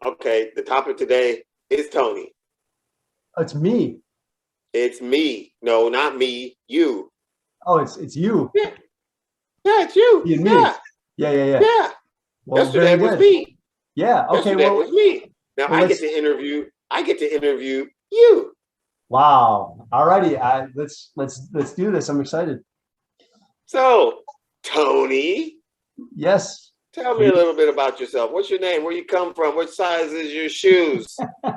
Okay, the topic today is Tony. It's me. It's me. No, not me. You. Oh, it's you. Yeah, yeah, it's you. You and me. Yeah, Yeah. yeah. Well, Yesterday very was good. me. Yeah. Okay. Yesterday was me. Now Well, I get let's. to interview. I get to interview you. Wow. All righty. Let's do this. I'm excited. So, Tony, Yes. tell me a little bit about yourself. What's your name? Where you come from? What size is your shoes? I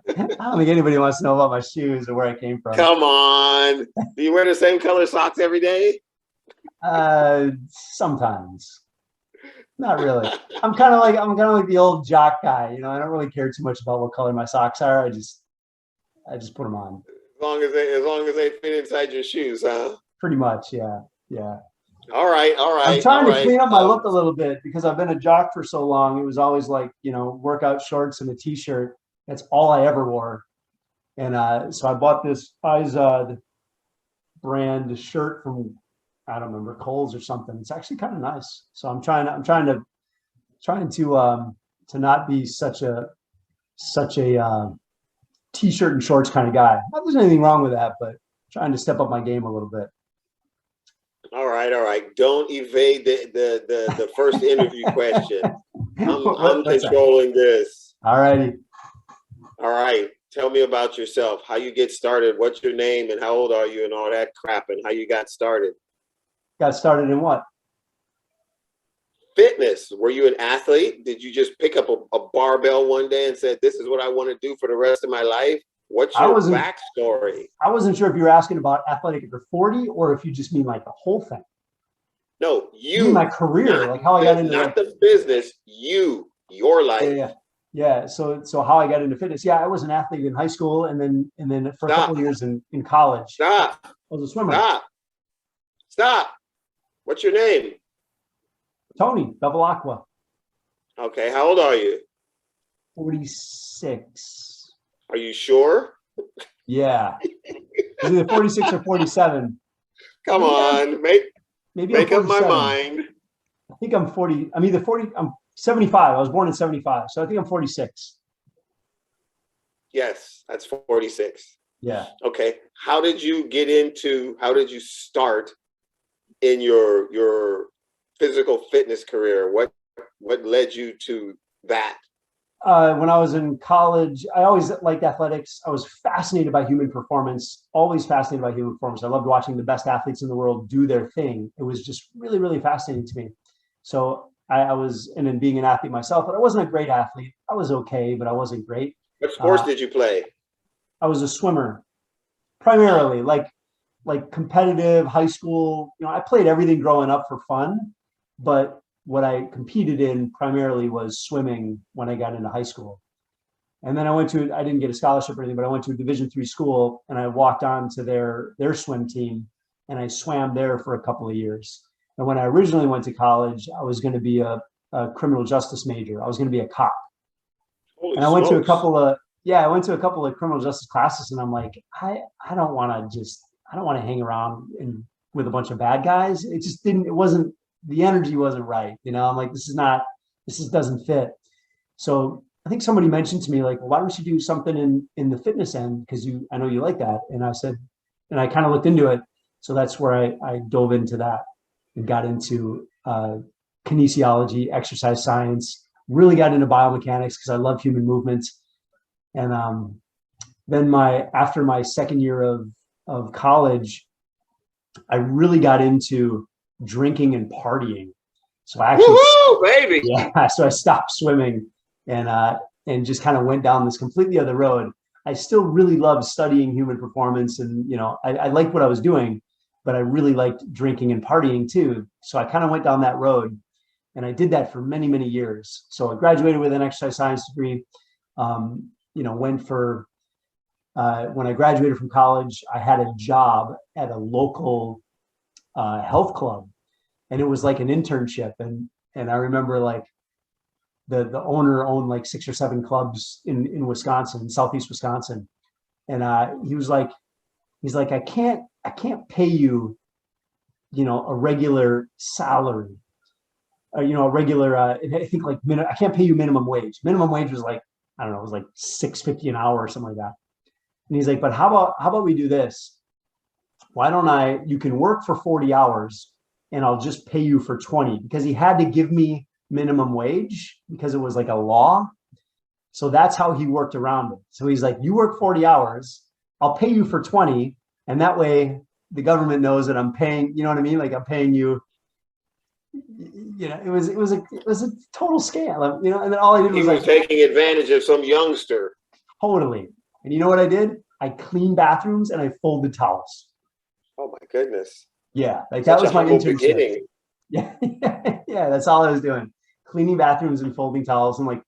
don't think anybody wants to know about my shoes or where I came from. Come on. Do you wear the same color socks every day? Sometimes. Not really. I'm kind of like the old jock guy. I don't really care too much about what color my socks are. I just put them on. As long as they fit inside your shoes, huh? Pretty much. Yeah. Yeah. All right, all I'm right, all trying to right. clean up my look a little bit because I've been a jock for so long. It was always like, workout shorts and a t-shirt. That's all I ever wore. And so I bought this Izod brand shirt from, I don't remember, Kohl's or something. It's actually kind of nice. So I'm trying to not be such a t-shirt and shorts kind of guy. Not that there's anything wrong with that, but trying to step up my game a little bit. All right, all right. Don't evade the first interview question. I'm What's that? controlling this. All righty. All right. Tell me about yourself. How you get started? What's your name and how old are you and all that crap and how you got started? Got started in what? Fitness. Were you an athlete? Did you just pick up a barbell one day and said, "This is what I want to do for the rest of my life"? What's I your wasn't backstory? I wasn't sure if you were asking about athletic after 40 or if you just mean like the whole thing. No, You mean my you, career, like how I got into not like the business. Your yeah, life. yeah. Yeah. So how I got into fitness. Yeah, I was an athlete in high school and then for a couple Stop. of years in college. Stop. I was a swimmer. Stop. Stop. What's your name? Tony, Bevilacqua, Okay, how old are you? 46. Are you sure? Yeah. It's either 46 or 47. Come Maybe I'm on, make maybe I'm make up my 47. mind. I think I'm 40. I'm either 40, I'm 75. I was born in 75. So I think I'm 46. Yes, that's 46. Yeah. Okay. How did you start in your physical fitness career? What led you to that? When I was in college, I always liked athletics. I was fascinated by human performance, always fascinated by human performance. I loved watching the best athletes in the world do their thing. It was just really, really fascinating to me. So I was, and then being an athlete myself, but I wasn't a great athlete. I was okay, but I wasn't great. What sports Uh, did you play? I was a swimmer primarily, like competitive high school. I played everything growing up for fun, but what I competed in primarily was swimming when I got into high school. And then I didn't get a scholarship or anything, but I went to a Division III school and I walked on to their swim team and I swam there for a couple of years. And when I originally went to college, I was going to be a criminal justice major. I was going to be a cop. Holy And smokes. I went to a couple of criminal justice classes and I'm like, I don't want to hang around with a bunch of bad guys. It wasn't, the energy wasn't right. I'm like, this just doesn't fit. So I think somebody mentioned to me like, well, why don't you do something in the fitness end? Because I know you like that. And I said, and I kind of looked into it. So that's where I dove into that and got into kinesiology, exercise science, really got into biomechanics because I love human movements. And then after my second year of college, I really got into drinking and partying. So I actually, Woohoo, baby. yeah, so I stopped swimming and just kind of went down this completely other road. I still really loved studying human performance, and I liked what I was doing, but I really liked drinking and partying too. So I kind of went down that road, and I did that for many, many years. So I graduated with an exercise science degree. Went for when I graduated from college, I had a job at a local health club, and it was like an internship. And I remember like the owner owned like 6 or 7 clubs in Wisconsin, Southeast Wisconsin, and he's like, I can't pay you, a regular salary, a regular, I think like I can't pay you minimum wage. Minimum wage was like, I don't know, it was like $6.50 an hour or something like that. And he's like, but how about we do this? Why don't you can work for 40 hours and I'll just pay you for 20, because he had to give me minimum wage because it was like a law. So that's how he worked around it. So he's like, you work 40 hours, I'll pay you for 20. And that way the government knows that I'm paying, you know what I mean? Like I'm paying you, it was a total scam, and then all I did He was was like, taking advantage of some youngster. totally. And you know what I did? I cleaned bathrooms and I folded towels. Oh my goodness. Yeah. Like that Such a was my humble internship. beginning. Yeah. Yeah. That's all I was doing. Cleaning bathrooms and folding towels and like,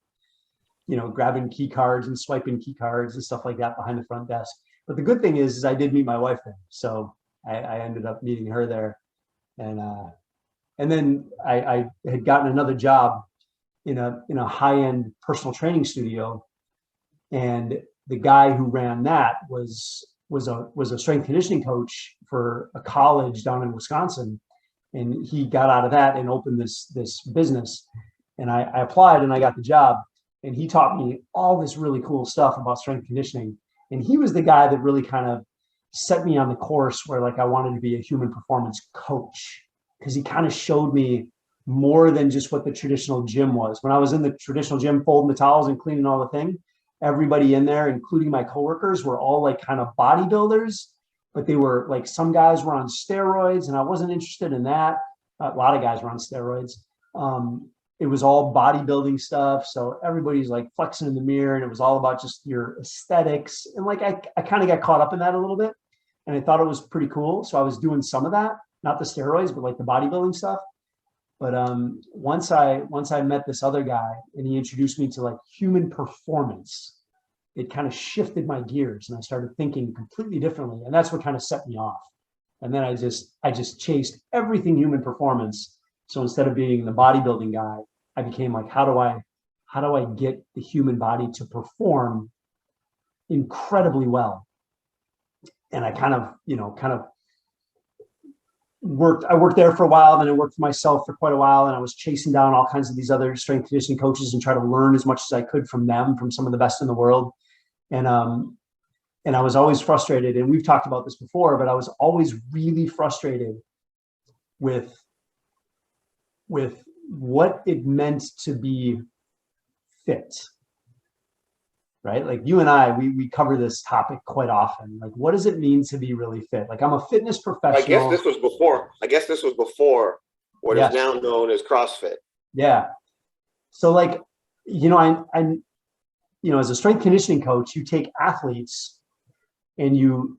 grabbing key cards and swiping key cards and stuff like that behind the front desk. But the good thing is I did meet my wife there. So I ended up meeting her there. And then I had gotten another job in a high-end personal training studio. And the guy who ran that was a strength conditioning coach for a college down in Wisconsin. And he got out of that and opened this business. And I applied and I got the job. And he taught me all this really cool stuff about strength conditioning. And he was the guy that really kind of set me on the course where like I wanted to be a human performance coach, because he kind of showed me more than just what the traditional gym was. When I was in the traditional gym, folding the towels and cleaning all the thing, everybody in there, including my coworkers, were all like kind of bodybuilders, but they were like, some guys were on steroids and I wasn't interested in that. A lot of guys were on steroids. It was all bodybuilding stuff. So everybody's like flexing in the mirror and it was all about just your aesthetics. And like, I kind of got caught up in that a little bit and I thought it was pretty cool. So I was doing some of that, not the steroids, but like the bodybuilding stuff. But once I met this other guy and he introduced me to like human performance, it kind of shifted my gears and I started thinking completely differently. And that's what kind of set me off. And then I just chased everything human performance. So instead of being the bodybuilding guy, I became like, how do I get the human body to perform incredibly well? And I kind of I worked there for a while, then I worked for myself for quite a while, and I was chasing down all kinds of these other strength conditioning coaches and try to learn as much as I could from them, from some of the best in the world. And I was always frustrated, and we've talked about this before, but I was always really frustrated with what it meant to be fit. Right? Like you and I, we cover this topic quite often. Like, what does it mean to be really fit? Like, I'm a fitness professional. I guess this was before what is now known as CrossFit. Yeah. So like, I as a strength conditioning coach, you take athletes and you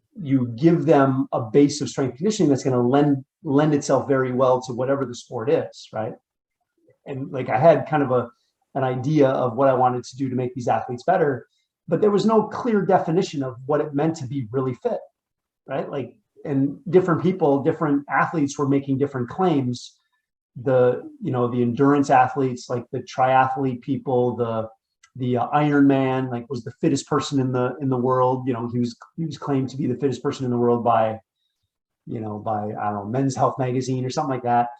give them a base of strength conditioning that's going to lend itself very well to whatever the sport is, right? And like I had kind of an idea of what I wanted to do to make these athletes better, but there was no clear definition of what it meant to be really fit, right? Like, and different athletes were making different claims. The endurance athletes, like the triathlete people, the Ironman, like was the fittest person in the world. He was claimed to be the fittest person in the world by I don't know, Men's Health magazine or something like that.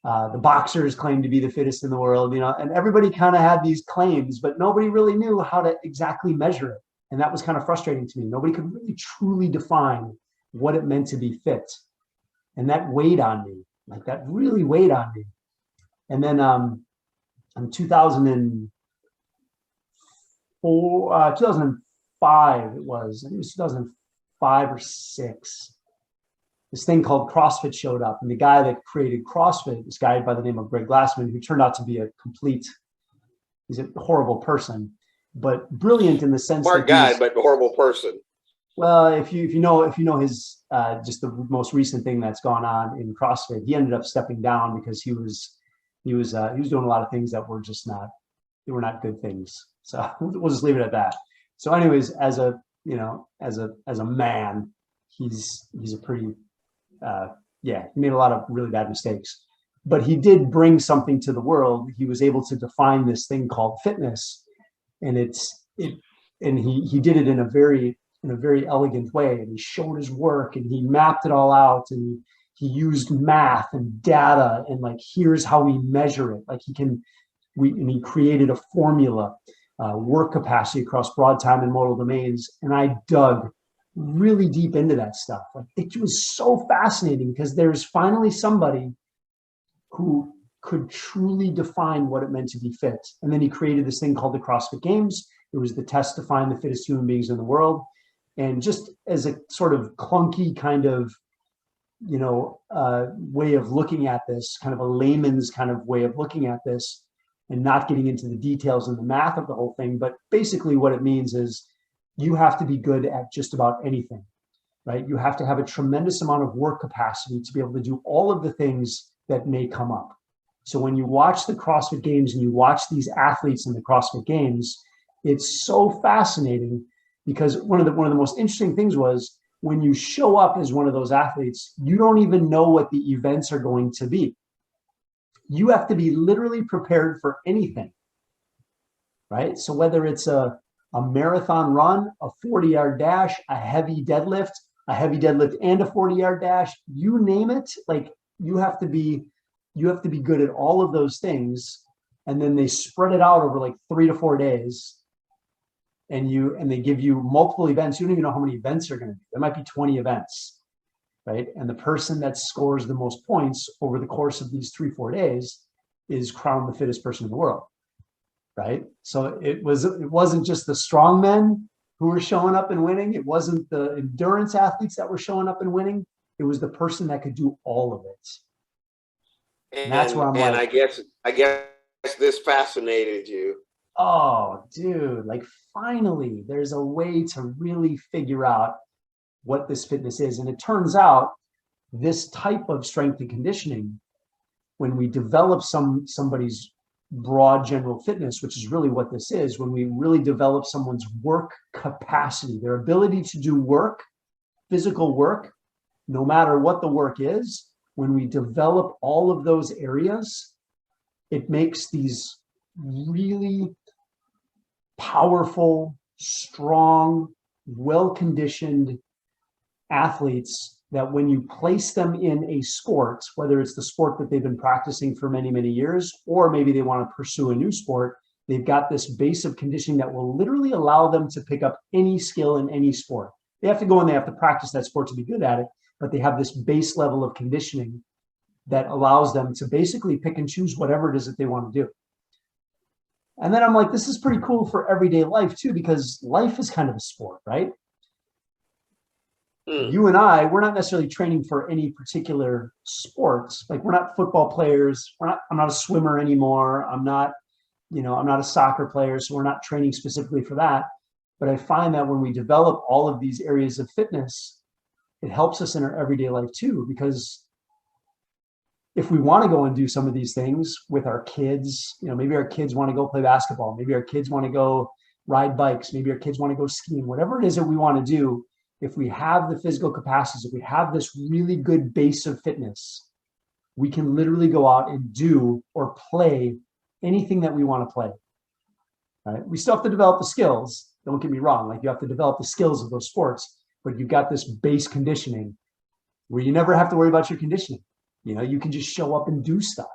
The boxers claimed to be the fittest in the world, and everybody kind of had these claims, but nobody really knew how to exactly measure it. And that was kind of frustrating to me. Nobody could really truly define what it meant to be fit. And that weighed on me, like that really weighed on me. And then in 2005, it was 2005 or 6. This thing called CrossFit showed up, and the guy that created CrossFit, this guy by the name of Greg Glassman, who turned out to be he's a horrible person, but brilliant in the sense smart guy, but a horrible person. Well, if you know his just the most recent thing that's gone on in CrossFit, he ended up stepping down because he was doing a lot of things that were just not good things. So we'll just leave it at that. So, anyways, as a man, he's a pretty he made a lot of really bad mistakes, but he did bring something to the world. He was able to define this thing called fitness, and he did it in a very elegant way, and he showed his work and he mapped it all out, and he used math and data and like, here's how we measure it. Like and he created a formula, work capacity across broad time and modal domains. And I dug really deep into that stuff. Like, it was so fascinating because there's finally somebody who could truly define what it meant to be fit. And then he created this thing called the CrossFit Games. It was the test to find the fittest human beings in the world. And just as a sort of clunky kind of, way of looking at this, kind of a layman's kind of way of looking at this, and not getting into the details and the math of the whole thing. But basically what it means is you have to be good at just about anything, right? You have to have a tremendous amount of work capacity to be able to do all of the things that may come up. So when you watch the CrossFit Games and you watch these athletes in the CrossFit Games, it's so fascinating because one of the most interesting things was when you show up as one of those athletes, you don't even know what the events are going to be. You have to be literally prepared for anything, right? So whether it's a marathon run, a 40-yard dash, a heavy deadlift and a 40-yard dash, you name it, like you have to be good at all of those things. And then they spread it out over like 3 to 4 days. And they give you multiple events. You don't even know how many events are going to be. There might be 20 events, right? And the person that scores the most points over the course of these 3-4 days is crowned the fittest person in the world, right? So it wasn't just the strong men who were showing up and winning. It wasn't the endurance athletes that were showing up and winning. It was the person that could do all of it. And that's where I'm like, I guess this fascinated you. Oh, dude, like finally there's a way to really figure out what this fitness is. And it turns out this type of strength and conditioning, when we develop somebody's broad general fitness, which is really what this is, when we really develop someone's work capacity, their ability to do work, physical work, no matter what the work is, when we develop all of those areas, it makes these really powerful, strong, well-conditioned athletes that when you place them in a sport, whether it's the sport that they've been practicing for many, many years, or maybe they want to pursue a new sport, they've got this base of conditioning that will literally allow them to pick up any skill in any sport. They have to go and they have to practice that sport to be good at it, but they have this base level of conditioning that allows them to basically pick and choose whatever it is that they want to do. And then I'm like, this is pretty cool for everyday life too, because life is kind of a sport, right? You and I, we're not necessarily training for any particular sports. Like we're not football players. I'm not a swimmer anymore. I'm not a soccer player. So we're not training specifically for that. But I find that when we develop all of these areas of fitness, it helps us in our everyday life too, because if we want to go and do some of these things with our kids, maybe our kids want to go play basketball, maybe our kids want to go ride bikes, maybe our kids want to go skiing, whatever it is that we want to do, if we have the physical capacities, if we have this really good base of fitness, we can literally go out and do or play anything that we want to play. Right? We still have to develop the skills. Don't get me wrong. Like you have to develop the skills of those sports, but you've got this base conditioning where you never have to worry about your conditioning. You can just show up and do stuff.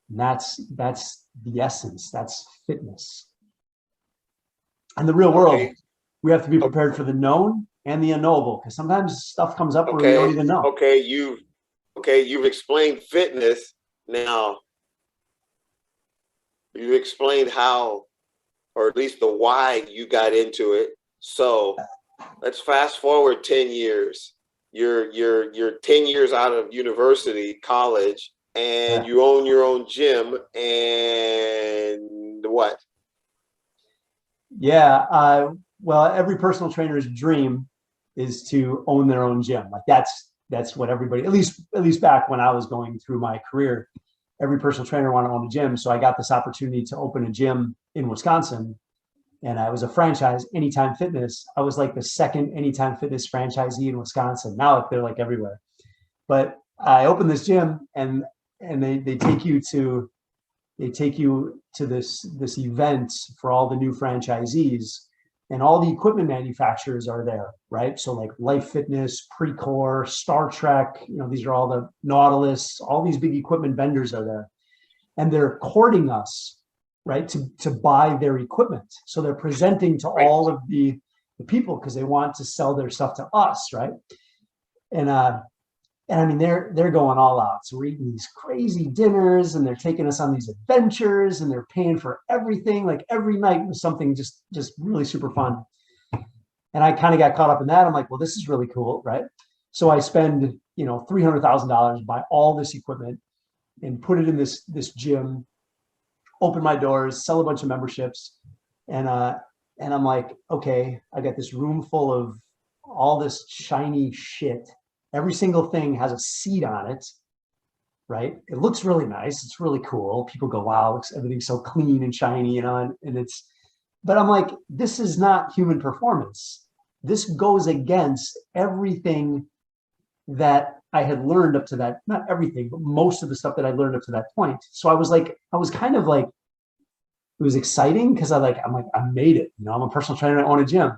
And that's the essence. That's fitness. And the real world, we have to be prepared for the known and the unknowable, because sometimes stuff comes up where we don't even know. You've explained fitness. Now, you explained how, or at least the why you got into it. So let's fast forward 10 years. You're 10 years out of university, college, and you own your own gym, and what? Yeah. Well, every personal trainer's dream is to own their own gym. Like that's what everybody, at least back when I was going through my career, every personal trainer wanted to own a gym. So I got this opportunity to open a gym in Wisconsin. And I was a franchise, Anytime Fitness. I was like the second Anytime Fitness franchisee in Wisconsin. Now they're like everywhere. But I opened this gym, and they take you to this event for all the new franchisees. and all the equipment manufacturers are there, right? So like Life Fitness, Precor, Star Trek, these are all the Nautilus, all these big equipment vendors are there. And they're courting us, right, to buy their equipment. So they're presenting to all of the people because they want to sell their stuff to us, right? And I mean, they're going all out. So we're eating these crazy dinners, and they're taking us on these adventures, and they're paying for everything. Like every night was something just really super fun. And I kind of got caught up in that. I'm like, well, this is really cool, right? So I spend, $300,000, buy all this equipment, and put it in this gym, open my doors, sell a bunch of memberships. And I'm like, okay, I got this room full of all this shiny shit. Every single thing has a seat on it, right? It looks really nice. It's really cool. People go, wow, everything's so clean and shiny, and but I'm like, this is not human performance. This goes against everything that I had learned up to that, not everything, but most of the stuff that I learned up to that point. So I was kind of like, it was exciting because I'm like, I made it. I'm a personal trainer, I own a gym.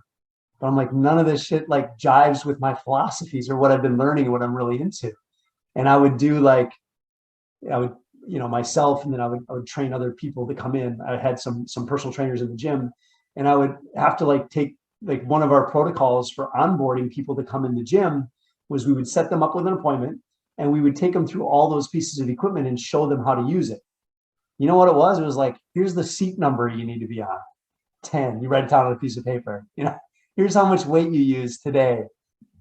But I'm like, none of this shit like jives with my philosophies or what I've been learning and what I'm really into. And I would do myself, and then I would train other people to come in. I had some personal trainers in the gym, and I would have to take one of our protocols for onboarding people to come in the gym was we would set them up with an appointment, and we would take them through all those pieces of equipment and show them how to use it. You know what it was? It was like, here's the seat number you need to be on, 10. You write it down on a piece of paper. Here's how much weight you use today,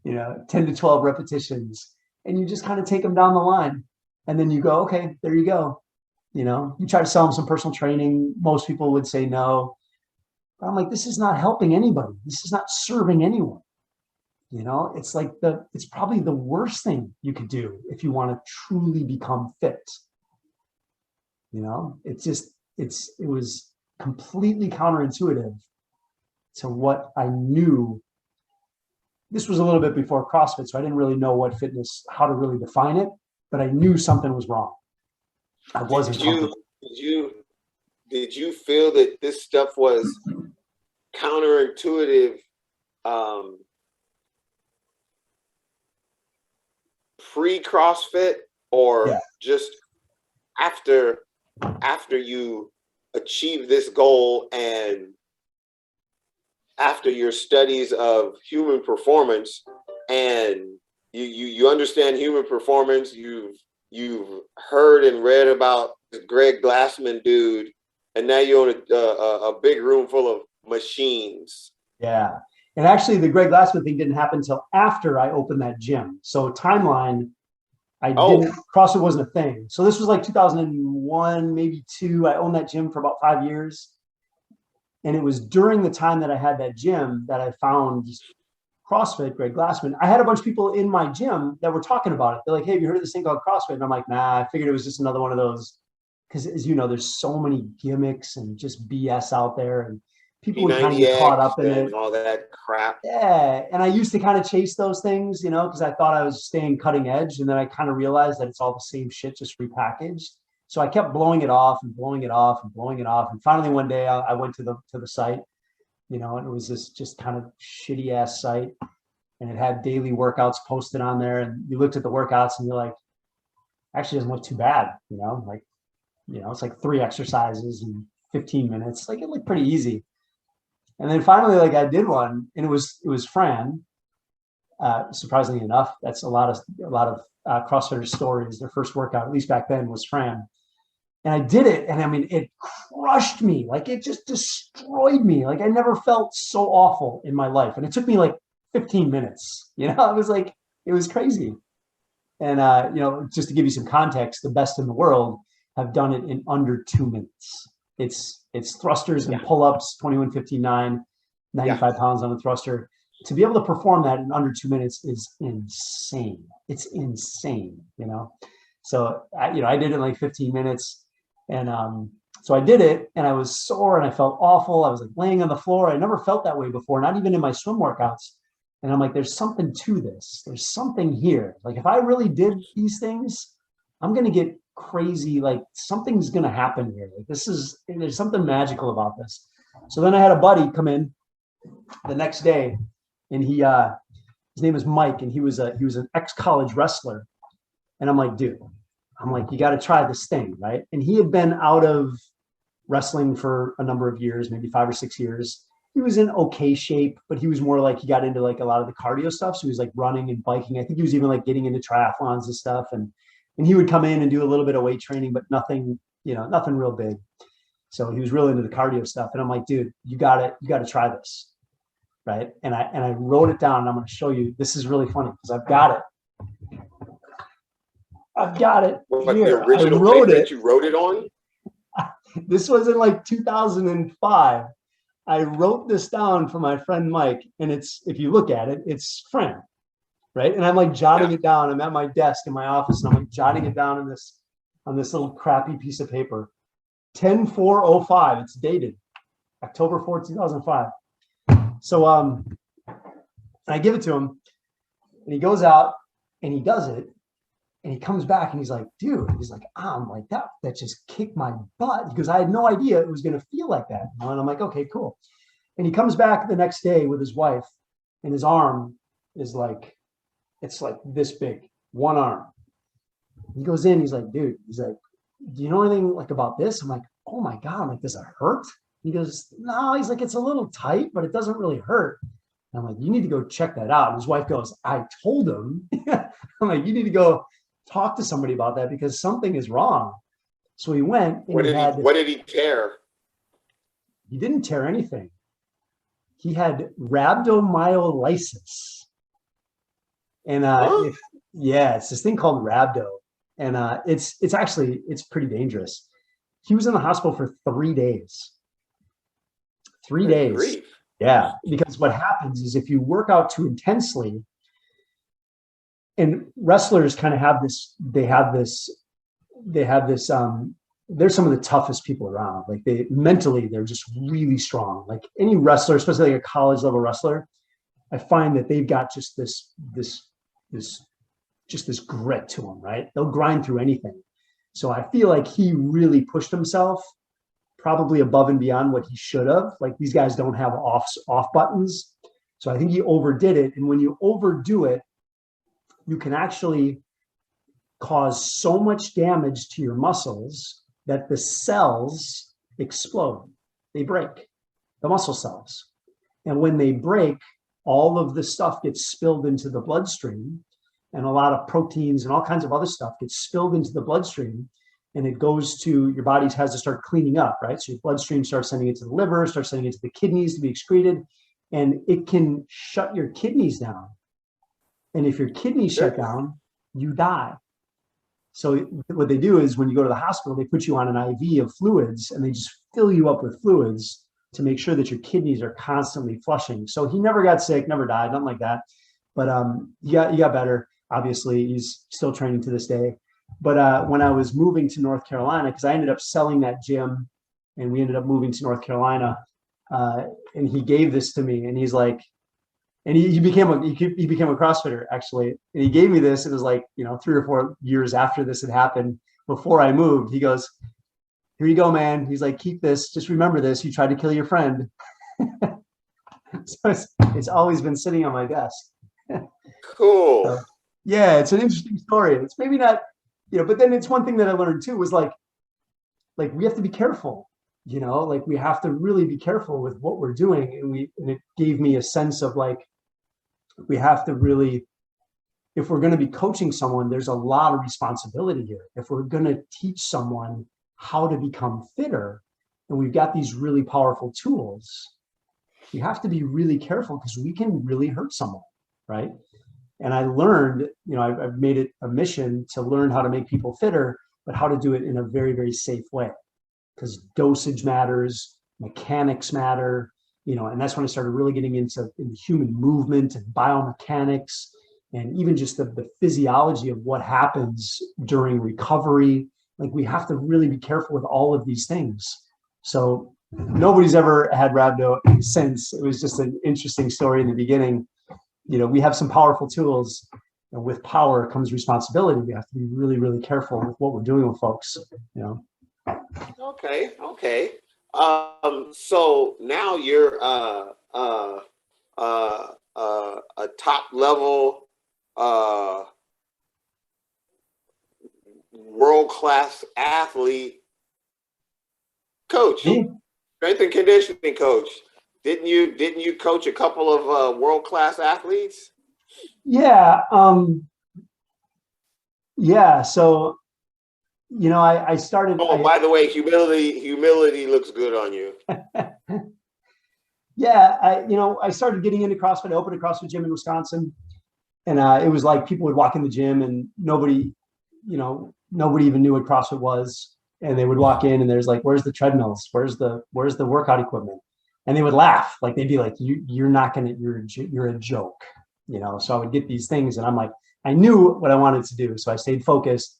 10 to 12 repetitions. And you just kind of take them down the line. And then you go, okay, there you go. You try to sell them some personal training. Most people would say no. But I'm like, this is not helping anybody. This is not serving anyone. It's probably the worst thing you could do if you want to truly become fit. It was completely counterintuitive to what I knew. This was a little bit before CrossFit, so I didn't really know what fitness, how to really define it, but I knew something was wrong. I wasn't. Did you feel that this stuff was counterintuitive pre-CrossFit, or just after you achieve this goal and after your studies of human performance and you understand human performance, you've heard and read about this Greg Glassman dude, and now you're in a big room full of machines? Yeah. And actually the Greg Glassman thing didn't happen until after I opened that gym. So timeline, CrossFit wasn't a thing. So this was like 2001, maybe 2. I owned that gym for about 5 years. And it was during the time that I had that gym that I found CrossFit, Greg Glassman. I had a bunch of people in my gym that were talking about it. They're like, hey, have you heard of this thing called CrossFit? And I'm like, nah, I figured it was just another one of those. Because as you know, there's so many gimmicks and just BS out there. And people would kind of get caught up in it. And all that crap. Yeah. And I used to kind of chase those things, because I thought I was staying cutting edge. And then I kind of realized that it's all the same shit, just repackaged. So I kept blowing it off and blowing it off and blowing it off. And finally one day I went to the site, and it was this just kind of shitty ass site. And it had daily workouts posted on there. And you looked at the workouts and you're like, actually doesn't look too bad. It's like 3 exercises in 15 minutes. Like it looked pretty easy. And then finally, I did one, and it was Fran. Surprisingly enough, that's a lot of CrossFitters stories. Their first workout, at least back then, was Fran. And I did it, and I mean, it crushed me. It just destroyed me. I never felt so awful in my life. And it took me 15 minutes. It was crazy. And just to give you some context, the best in the world have done it in under 2 minutes. It's thrusters and pull-ups, 21, 15, 9, 95 pounds on a thruster. To be able to perform that in under 2 minutes is insane. It's insane, So I did it in 15 minutes, and so I did it, and I was sore and I felt awful. I was laying on the floor. I never felt that way before, not even in my swim workouts. And I'm like, there's something to this. There's something here. If I really did these things, I'm gonna get crazy. Something's gonna happen here. There's something magical about this. So then I had a buddy come in, the next day, and his name is Mike, and he was an ex-college wrestler. And I'm like, dude, you got to try this thing, right? And he had been out of wrestling for a number of years, maybe 5 or 6 years. He was in okay shape, but he was more like, he got into like a lot of the cardio stuff. So he was like running and biking. I think he was even like getting into triathlons and stuff. And he would come in and do a little bit of weight training, but nothing real big. So he was really into the cardio stuff. And I'm like, dude, you got to try this. Right. And I wrote it down, and I'm going to show you. This is really funny because I've got it. What, here. the original I wrote paper it. that you wrote it on? This was in like 2005. I wrote this down for my friend Mike, and it's, if you look at it, it's friend, right? And I'm like jotting it down. I'm at my desk in my office, and I'm like jotting it down on this little crappy piece of paper. 10/4/05. It's dated October 4, 2005. So I give it to him, and he goes out and he does it. And he comes back and he's like, dude, I'm like, that just kicked my butt, because I had no idea it was going to feel like that. And I'm like, okay, cool. And he comes back the next day with his wife, and his arm is like, it's like this big, one arm. He goes in, he's like, dude, do you know anything like about this? I'm like, oh my God. I'm like, does it hurt? He goes, no, he's like, it's a little tight, but it doesn't really hurt. And I'm like, you need to go check that out. And his wife goes, I told him. I'm like, you need to go talk to somebody about that, because something is wrong. So he went. And what did he tear? He didn't tear anything. He had rhabdomyolysis. And it's this thing called rhabdo. And it's pretty dangerous. He was in the hospital for 3 days. 3 days. Grief. Yeah, because what happens is if you work out too intensely, and wrestlers kind of have this, they're some of the toughest people around. Like they're just really strong. Like any wrestler, especially like a college level wrestler, I find that they've got just this grit to them, right? They'll grind through anything. So I feel like he really pushed himself probably above and beyond what he should have. Like these guys don't have off buttons. So I think he overdid it. And when you overdo it, you can actually cause so much damage to your muscles that the cells explode. They break, the muscle cells. And when they break, all of the stuff gets spilled into the bloodstream, and a lot of proteins and all kinds of other stuff gets spilled into the bloodstream, and it goes to your body, has to start cleaning up, right? So your bloodstream starts sending it to the liver, starts sending it to the kidneys to be excreted, and it can shut your kidneys down. And if your kidneys shut down, you die. So what they do is when you go to the hospital, they put you on an IV of fluids, and they just fill you up with fluids to make sure that your kidneys are constantly flushing. So he never got sick, never died, nothing like that. But he got better. Obviously, he's still training to this day. But when I was moving to North Carolina, because I ended up selling that gym, and we ended up moving to North Carolina, and he gave this to me, and he's like, and he became a CrossFitter, actually. And he gave me this. It was like, 3 or 4 years after this had happened, before I moved. He goes, here you go, man. He's like, keep this. Just remember this. You tried to kill your friend. So it's always been sitting on my desk. Cool. So, yeah, it's an interesting story. It's maybe not, but then it's one thing that I learned too was like we have to be careful. Like we have to really be careful with what we're doing. And it gave me a sense of like, we have to really, if we're going to be coaching someone, there's a lot of responsibility here. If we're going to teach someone how to become fitter, and we've got these really powerful tools, we have to be really careful, because we can really hurt someone, right? And I learned, I've made it a mission to learn how to make people fitter, but how to do it in a very, very safe way, because dosage matters, mechanics matter, and that's when I started really getting into human movement and biomechanics, and even just the physiology of what happens during recovery. Like we have to really be careful with all of these things. So nobody's ever had rhabdo since. It was just an interesting story in the beginning. We have some powerful tools, and with power comes responsibility. We have to be really, really careful with what we're doing with folks, Okay. So now you're uh, a top level world class athlete coach, Me? strength and conditioning coach. Didn't you coach a couple of world class athletes? Yeah. Yeah. So, I started, Oh, by the way, humility looks good on you. yeah, I started getting into CrossFit. I opened a CrossFit gym in Wisconsin, and it was like people would walk in the gym and nobody even knew what CrossFit was. And they would walk in and there's like, where's the treadmills? Where's the workout equipment? And they would laugh. Like they'd be like, you're not gonna, you're a joke, So I would get these things and I'm like, I knew what I wanted to do. So I stayed focused,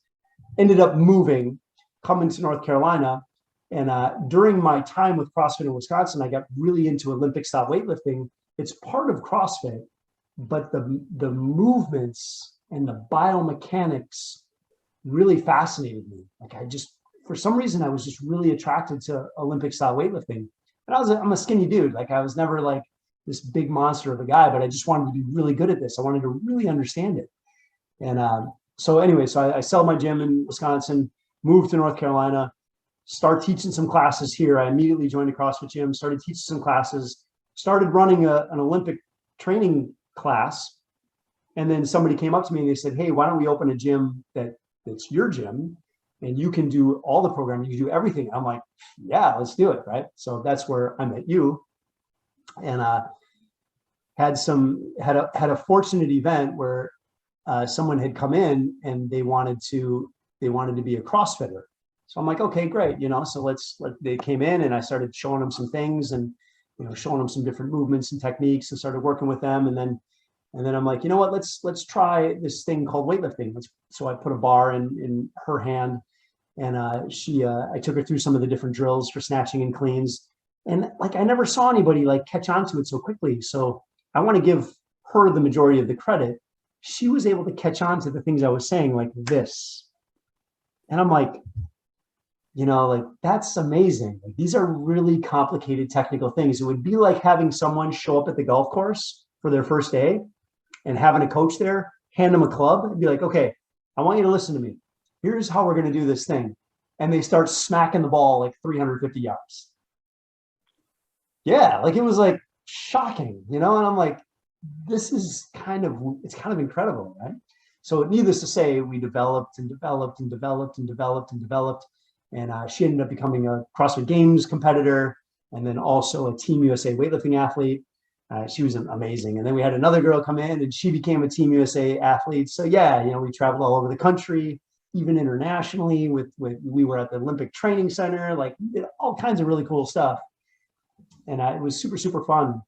ended up moving, coming to North Carolina. And during my time with CrossFit in Wisconsin, I got really into Olympic style weightlifting. It's part of CrossFit, but the movements and the biomechanics really fascinated me. Like for some reason, I was just really attracted to Olympic style weightlifting. And I'm a skinny dude. Like I was never like this big monster of a guy, but I just wanted to be really good at this. I wanted to really understand it. And so anyway, I sell my gym in Wisconsin, moved to North Carolina, start teaching some classes here. I immediately joined a CrossFit gym, started teaching some classes, started running an Olympic training class. And then somebody came up to me and they said, hey, why don't we open a gym that's your gym and you can do all the programming, you can do everything. And I'm like, yeah, let's do it. Right. So that's where I met you. And had a fortunate event where someone had come in and they wanted to be a CrossFitter. So I'm like, okay, great. So they came in and I started showing them some things and, showing them some different movements and techniques and started working with them. And then I'm like, you know what, let's try this thing called weightlifting. So I put a bar in her hand and I took her through some of the different drills for snatching and cleans. And like, I never saw anybody like catch on to it so quickly. So I want to give her the majority of the credit. She was able to catch on to the things I was saying like this. And I'm like, like that's amazing. Like, these are really complicated technical things. It would be like having someone show up at the golf course for their first day and having a coach there, hand them a club and be like, okay, I want you to listen to me. Here's how we're going to do this thing. And they start smacking the ball like 350 yards. Yeah, like it was like shocking, and I'm like, it's kind of incredible, right? So needless to say, we developed and developed and developed and developed and developed. And she ended up becoming a CrossFit Games competitor and then also a Team USA weightlifting athlete. She was amazing. And then we had another girl come in and she became a Team USA athlete. So yeah, we traveled all over the country, even internationally we were at the Olympic Training Center, like all kinds of really cool stuff. And it was super, super fun.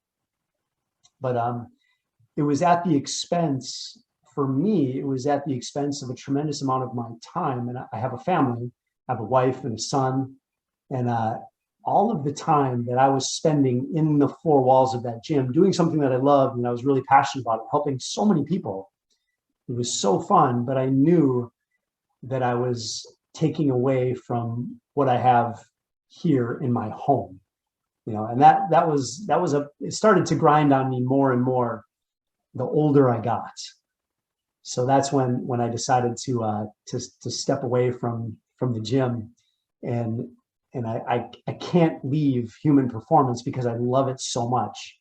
But it was at the expense, for me, it was at the expense of a tremendous amount of my time. And I have a family, I have a wife and a son. And all of the time that I was spending in the four walls of that gym, doing something that I loved and I was really passionate about, it, helping so many people. It was so fun, but I knew that I was taking away from what I have here in my home. And it started to grind on me more and more the older I got. So that's when I decided to step away from the gym, and I can't leave human performance because I love it so much,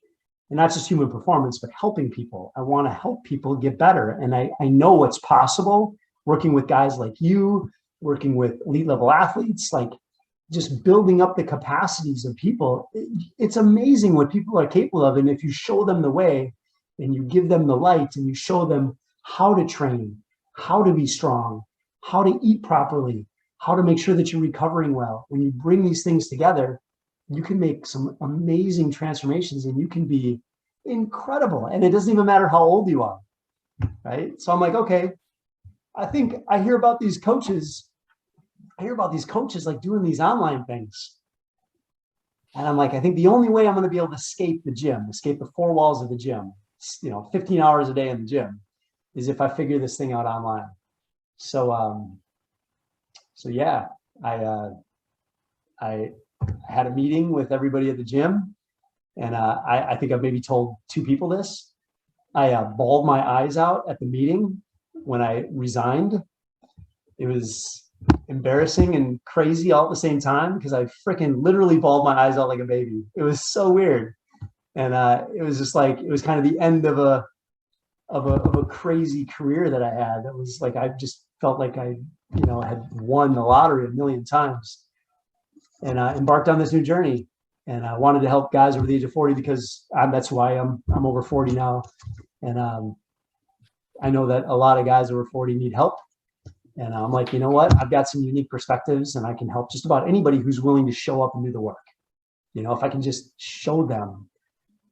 and not just human performance, but helping people. I want to help people get better, and I know what's possible working with guys like you, working with elite level athletes, like just building up the capacities of people. It's amazing what people are capable of. And if you show them the way and you give them the light and you show them how to train, how to be strong, how to eat properly, how to make sure that you're recovering well, when you bring these things together, you can make some amazing transformations and you can be incredible. And it doesn't even matter how old you are, right? So I'm like, okay, I think I hear about these coaches like doing these online things. And I'm like, I think the only way I'm going to be able to escape the four walls of the gym, 15 hours a day in the gym, is if I figure this thing out online. So yeah, I had a meeting with everybody at the gym And I think I've maybe told 2 people this. I bawled my eyes out at the meeting when I resigned. It was embarrassing and crazy all at the same time because I freaking literally bawled my eyes out like a baby. It was so weird. And it was just like, it was kind of the end of a crazy career that I had. That was like, I just felt like I, had won the lottery a million times, and embarked on this new journey. And I wanted to help guys over the age of 40 because that's why I'm over 40 now. And I know that a lot of guys over 40 need help. And I'm like, you know what? I've got some unique perspectives, and I can help just about anybody who's willing to show up and do the work. If I can just show them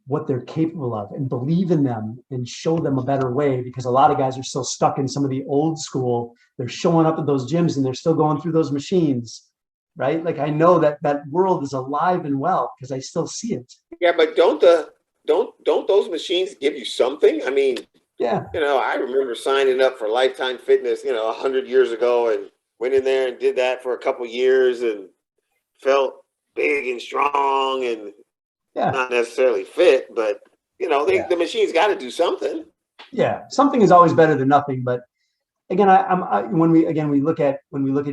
what they're capable of and believe in them and show them a better way, because a lot of guys are still stuck in some of the old school. They're showing up at those gyms and they're still going through those machines, right? Like, I know that world is alive and well because I still see it. Yeah, but don't those machines give you something? I mean, yeah. I remember signing up for Lifetime Fitness, 100 years ago, and went in there and did that for a couple years and felt big and strong and not necessarily fit, but the machine's got to do something. Yeah, something is always better than nothing. But again, when we look at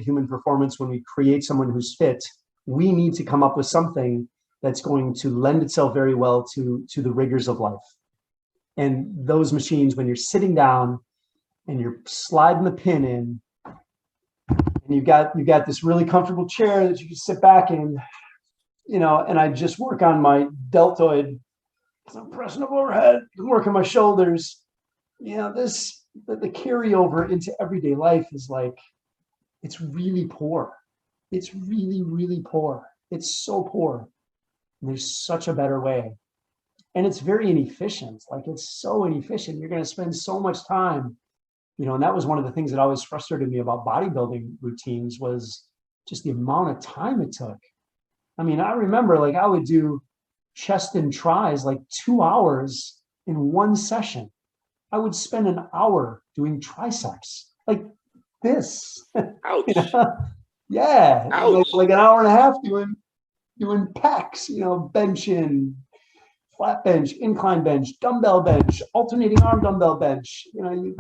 human performance, when we create someone who's fit, we need to come up with something that's going to lend itself very well to the rigors of life. And those machines, when you're sitting down and you're sliding the pin in, and you've got this really comfortable chair that you can sit back in, and I just work on my deltoid. I'm pressing up overhead, working my shoulders. The carryover into everyday life is like, it's really poor. It's really, really poor. It's so poor. And there's such a better way. And it's very inefficient. Like, it's so inefficient. You're going to spend so much time, and that was one of the things that always frustrated me about bodybuilding routines, was just the amount of time it took. I mean, I remember, like, I would do chest and tries like 2 hours in one session. I would spend an hour doing triceps like this. Ouch. Yeah. Ouch. Like an hour and a half doing pecs, bench in, flat bench, incline bench, dumbbell bench, alternating arm dumbbell bench. You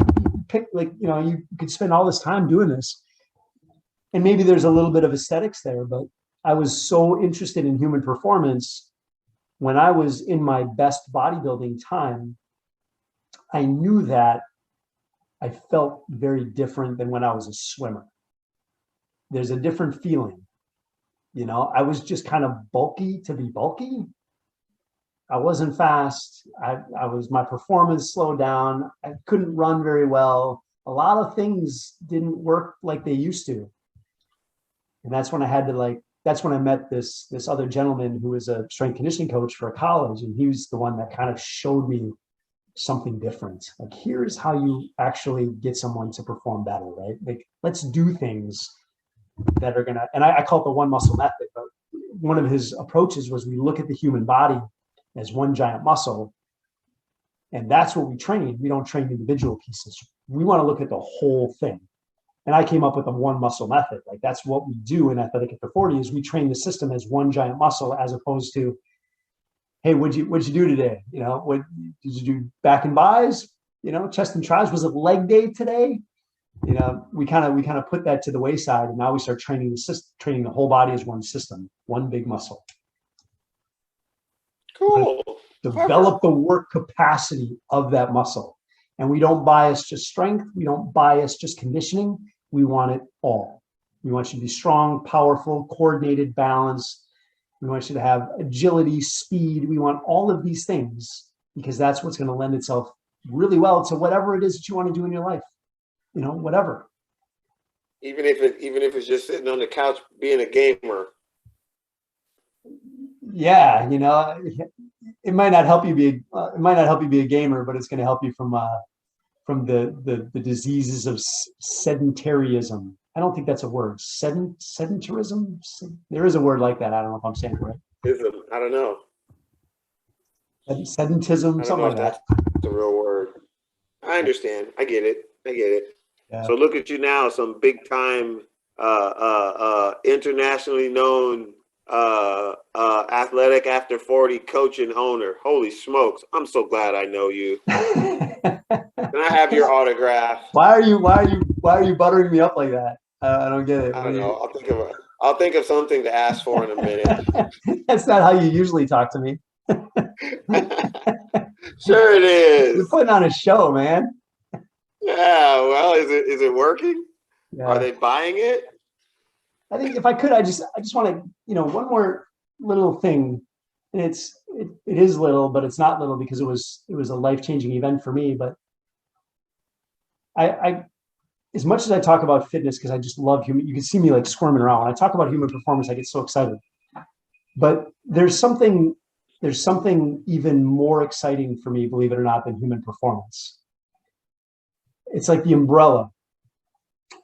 pick, like, you could spend all this time doing this. And maybe there's a little bit of aesthetics there, but I was so interested in human performance. When I was in my best bodybuilding time, I knew that I felt very different than when I was a swimmer. There's a different feeling. I was just kind of bulky to be bulky. I wasn't fast. My performance slowed down. I couldn't run very well. A lot of things didn't work like they used to. And that's when I met this other gentleman who was a strength conditioning coach for a college. And he was the one that kind of showed me something different. Like, here's how you actually get someone to perform better, right? Like, let's do things that are gonna, and I call it the one muscle method, but one of his approaches was, we look at the human body as one giant muscle, and that's what we train. We don't train individual pieces. We want to look at the whole thing. And I came up with a one muscle method. Like, that's what we do in Athletic After 40, is we train the system as one giant muscle, as opposed to, hey, what'd you do today? What did you do? Back and buys, chest and tries. Was it leg day today? We kind of put that to the wayside, and now we start training the whole body as one system, one big muscle. Cool. Develop the work capacity of that muscle. And we don't bias just strength. We don't bias just conditioning. We want it all. We want you to be strong, powerful, coordinated, balanced. We want you to have agility, speed. We want all of these things, because that's what's going to lend itself really well to whatever it is that you want to do in your life. Whatever. Even if it's just sitting on the couch being a gamer. Yeah, it might not help you be a gamer, but it's going to help you from the diseases of sedentarism. I don't think that's a word. Sedentarism. There is a word like that. I don't know if I'm saying it right. I don't know. Sedentism, something like that. That's a real word. I understand. I get it. Yeah. So look at you now, some big time, internationally known Athletic After 40 coach and owner. Holy smokes. I'm so glad I know you. Can I have your autograph? Why are you buttering me up like that? I don't get it. I don't know. I'll think of something to ask for in a minute. That's not how you usually talk to me. Sure it is. You're putting on a show, man. Yeah, well, is it working? Yeah. Are they buying it? I think if I could, I just want to, one more little thing. And it is little, but it's not little because it was a life-changing event for me. But I as much as I talk about fitness, because I just love you can see me like squirming around. When I talk about human performance, I get so excited. But there's something even more exciting for me, believe it or not, than human performance. It's like the umbrella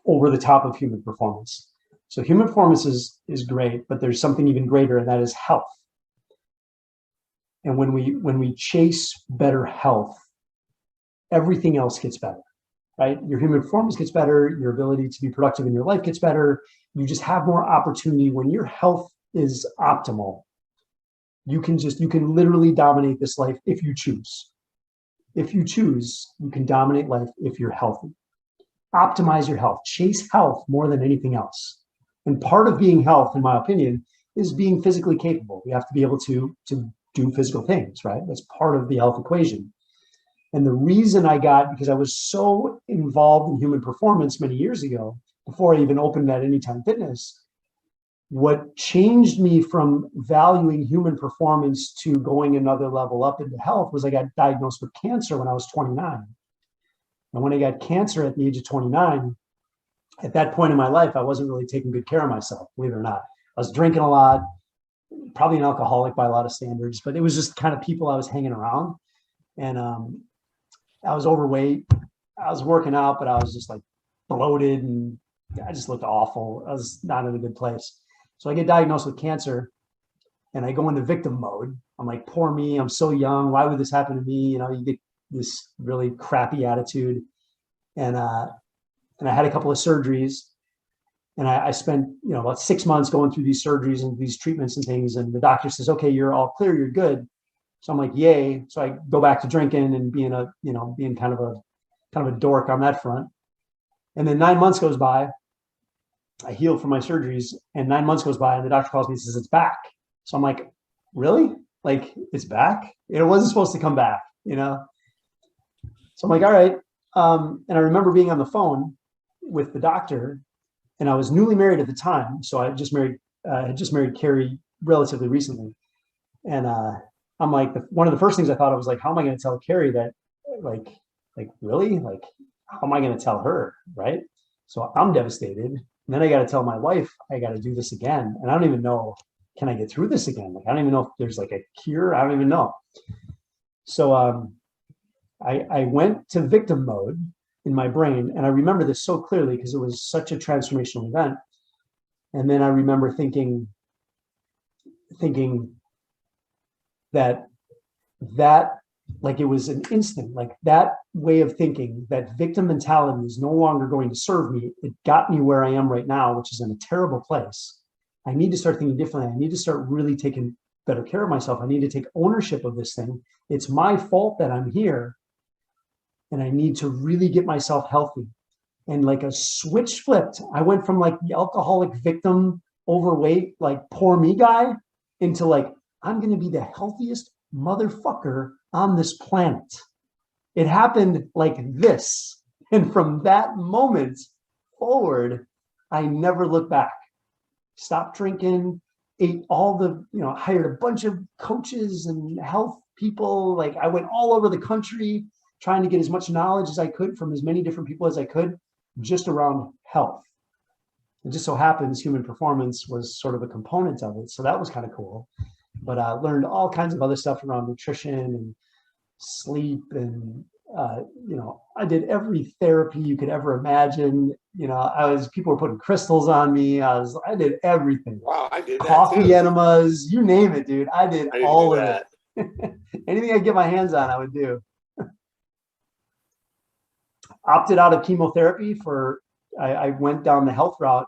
over the top of human performance. So human performance is great, but there's something even greater, and that is health. And when we chase better health, everything else gets better, right? Your human performance gets better, your ability to be productive in your life gets better. You just have more opportunity. When your health is optimal, you can literally dominate this life if you choose. If you choose, you can dominate life if you're healthy. Optimize your health, chase health more than anything else. And part of being health, in my opinion, is being physically capable. We have to be able to do physical things, right? That's part of the health equation. And the reason because I was so involved in human performance many years ago, before I even opened that Anytime Fitness, what changed me from valuing human performance to going another level up into health was I got diagnosed with cancer when I was 29. And when I got cancer at the age of 29, at that point in my life, I wasn't really taking good care of myself, believe it or not. I was drinking a lot, probably an alcoholic by a lot of standards, but it was just kind of people I was hanging around. And I was overweight. I was working out, but I was just like bloated and I just looked awful. I was not in a good place. So I get diagnosed with cancer and I go into victim mode. I'm like, poor me, I'm so young. Why would this happen to me? You get this really crappy attitude. And I had a couple of surgeries and I spent, about 6 months going through these surgeries and these treatments and things. And the doctor says, okay, you're all clear, you're good. So I'm like, yay. So I go back to drinking and being kind of a dork on that front. And then 9 months goes by. I healed from my surgeries and 9 months goes by and the doctor calls me and says, it's back. So I'm like, really? Like, it's back? It wasn't supposed to come back, So I'm like, all right. And I remember being on the phone with the doctor and I was newly married at the time. So I had just married Carrie relatively recently. And I'm like, one of the first things I thought of was like, how am I going to tell Carrie that, like really? Like, how am I going to tell her? Right. So I'm devastated. And then I got to tell my wife, I got to do this again. And I don't even know, can I get through this again? Like, I don't even know if there's like a cure. I don't even know. So I went to victim mode in my brain. And I remember this so clearly because it was such a transformational event. And then I remember thinking that like it was an instant, like that way of thinking, that victim mentality is no longer going to serve me. It got me where I am right now, which is in a terrible place. I need to start thinking differently. I need to start really taking better care of myself. I need to take ownership of this thing. It's my fault that I'm here. And I need to really get myself healthy. And like a switch flipped. I went from like the alcoholic victim, overweight, like poor me guy into like, I'm going to be the healthiest motherfucker on this planet. It happened like this. And from that moment forward, I never looked back. Stopped drinking, ate all the, hired a bunch of coaches and health people. Like I went all over the country trying to get as much knowledge as I could from as many different people as I could just around health. It just so happens human performance was sort of a component of it. So that was kind of cool. But I learned all kinds of other stuff around nutrition and sleep. And, I did every therapy you could ever imagine. People were putting crystals on me. I did everything. Wow, I did that Coffee too. enemas, you name it, dude. I did all of it. Anything I could get my hands on, I would do. Opted out of chemotherapy I went down the health route.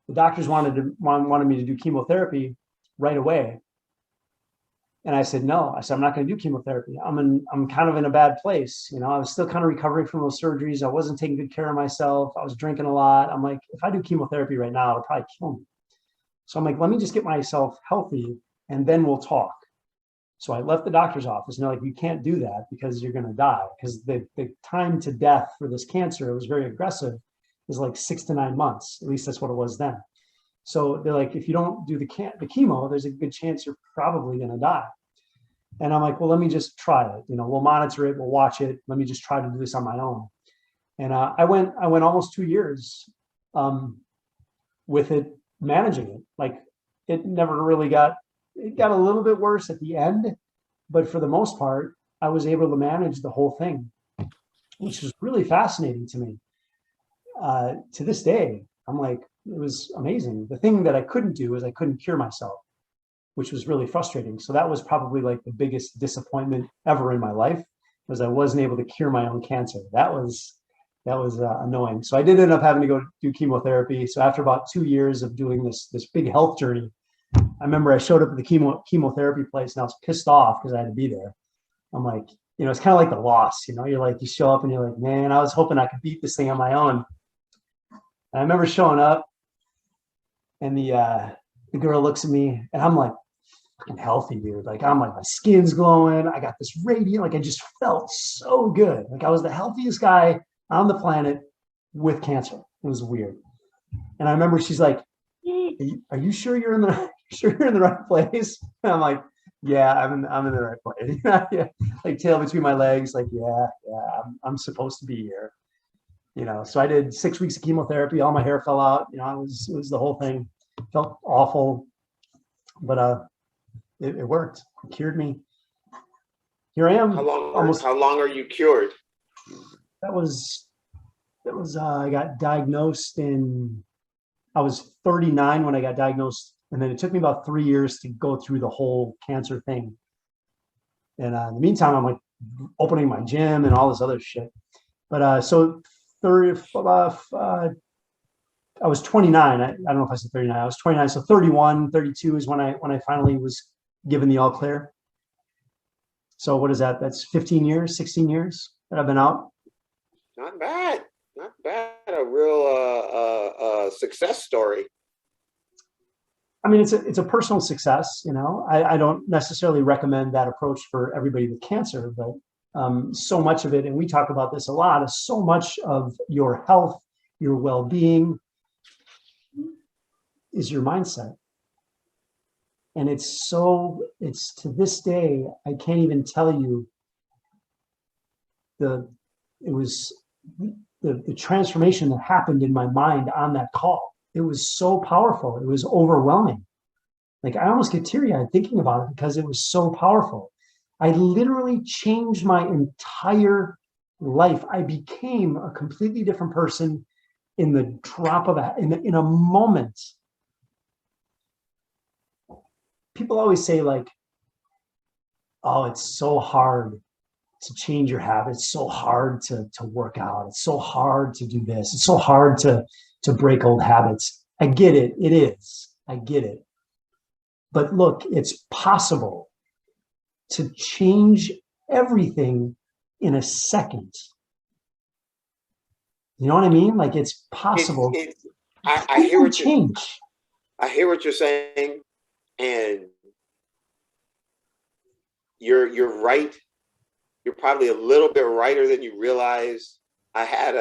The doctors wanted me to do chemotherapy, right away. And I said, no. I said, I'm not going to do chemotherapy. I'm kind of in a bad place. You know, I was still kind of recovering from those surgeries. I wasn't taking good care of myself. I was drinking a lot. I'm like, if I do chemotherapy right now, it'll probably kill me. So I'm like, let me just get myself healthy and then we'll talk. So I left the doctor's office and they're like, you can't do that because you're going to die. Because the time to death for this cancer, it was very aggressive, is like 6 to 9 months. At least that's what it was then. So they're like, if you don't do the chemo, there's a good chance you're probably going to die. And I'm like, well, let me just try it. You know, we'll monitor it, we'll watch it. Let me just try to do this on my own. And I went almost 2 years with it, managing it. Like it never really it got a little bit worse at the end, but for the most part, I was able to manage the whole thing, which was really fascinating to me. To this day, I'm like, it was amazing. The thing that I couldn't do is I couldn't cure myself, which was really frustrating. So that was probably like the biggest disappointment ever in my life, was I wasn't able to cure my own cancer. That was annoying. So I did end up having to go do chemotherapy. So after about 2 years of doing this big health journey, I remember I showed up at the chemotherapy place and I was pissed off because I had to be there. I'm like, you know, it's kind of like the loss, you know, you're like, you show up and you're like, man, I was hoping I could beat this thing on my own. And I remember showing up and the girl looks at me and I'm like, fucking healthy, dude. Like, I'm like, my skin's glowing. I got this radiant, like I just felt so good. Like I was the healthiest guy on the planet with cancer. It was weird. And I remember she's like, are you sure you're in the right place? And I'm like, yeah, I'm in the right place. Yeah. Like tail between my legs, like, yeah, I'm supposed to be here. You know, so I did 6 weeks of chemotherapy, all my hair fell out, you know, it was the whole thing. Felt awful, but it worked. It cured me. Here I am. How long are you cured? That was I got diagnosed I was 39 when I got diagnosed, and then it took me about 3 years to go through the whole cancer thing. And in the meantime, I'm like opening my gym and all this other shit. But so 30, I was 29. I don't know if I said 39. I was 29. So 31, 32 is when I finally was given the all clear. So what is that? That's 15 years, 16 years that I've been out. Not bad. Not bad. A real success story. I mean, it's a personal success. You know, I don't necessarily recommend that approach for everybody with cancer, but so much of it, and we talk about this a lot, is so much of your health, your well-being is your mindset. And it's to this day, I can't even tell you the transformation that happened in my mind on that call. It was so powerful. It was overwhelming. Like I almost get teary-eyed thinking about it because it was so powerful. I literally changed my entire life. I became a completely different person in the drop of in a moment. People always say like, oh, it's so hard to change your habits. It's so hard to work out. It's so hard to do this. It's so hard to break old habits. I get it. It is. I get it. But look, it's possible to change everything in a second. You know what I mean? Like it's possible. I hear what I hear what you're saying, and you're right. You're probably a little bit righter than you realize. I had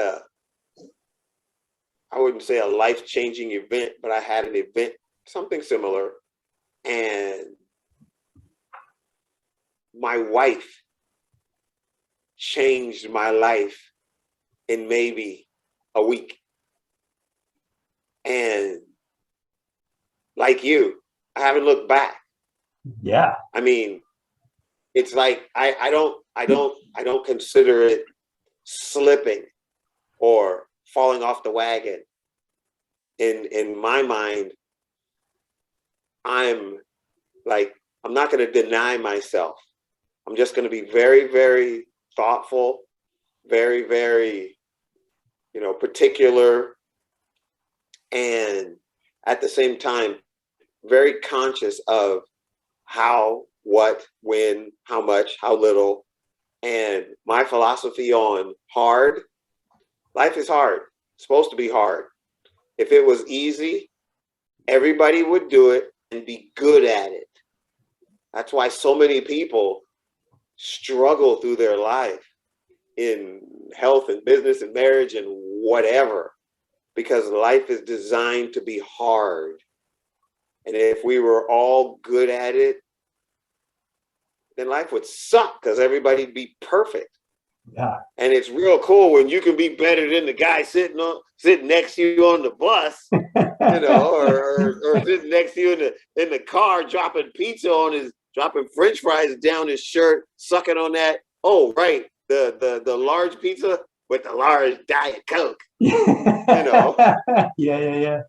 I wouldn't say a life-changing event, but I had an event, something similar. And my wife changed my life in maybe a week. And like you, I haven't looked back. Yeah. I mean, it's like I don't consider it slipping or falling off the wagon. In my mind, I'm not going to deny myself. I'm just going to be very, very thoughtful, very, very, particular. And at the same time, very conscious of how, what, when, how much, how little. And my philosophy on hard, life is hard. It's supposed to be hard. If it was easy, everybody would do it and be good at it. That's why so many people struggle through their life in health and business and marriage and whatever, because life is designed to be hard. And if we were all good at it, then life would suck because everybody'd be perfect. Yeah. And it's real cool when you can be better than the guy sitting next to you on the bus, you know, or sitting next to you in the car, dropping French fries down his shirt, sucking on that. Oh, right, the large pizza with the large Diet Coke. You know. Yeah,